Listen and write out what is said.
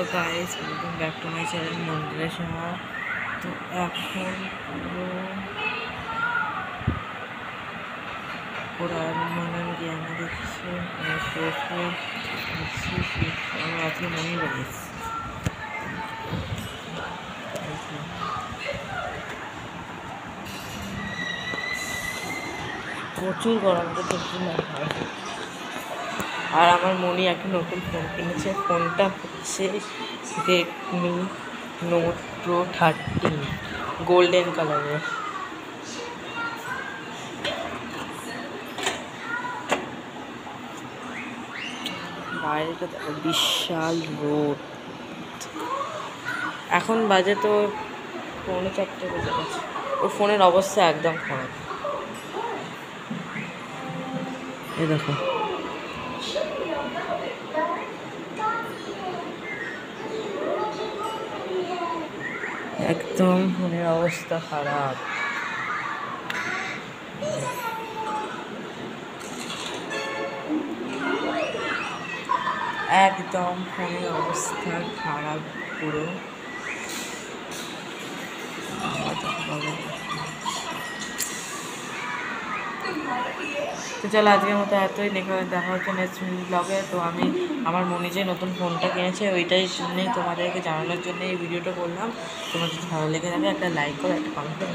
Hello guys, welcome back to my channel মন্দিরের সীমা। তো এখন পুরো অ্যালুমিনিয়াম জ্ঞান দিচ্ছে আমি আজকে মনে বলিস প্রচুর গরম তো না হয়। আর আমার মনি একটা নতুন ফোন কিনেছে। ফোনটা হচ্ছে রেডমি নোট প্রো 13 গোল্ডেন কালারের। বাইরেটা বিশাল রোদ। এখন বাজে তো 3:45 বেজে গেছে। ওর ফোনের অবস্থা একদম খারাপ। এই দেখো, একদম ফোনের অবস্থা খারাপ। একদম ফোনের অবস্থা খারাপ পুরো। তো চলো আজকের মতো এতই। দেখা হচ্ছে নেক্সট ব্লগে। তো আমি আমার মনে যে নতুন ফোনটা কিনেছে ওইটাই জন্যই তোমাদেরকে জানানোর জন্য এই ভিডিওটা করলাম। তোমার যদি ভালো লেগে থাকে একটা লাইক করো, একটা কমেন্ট করো।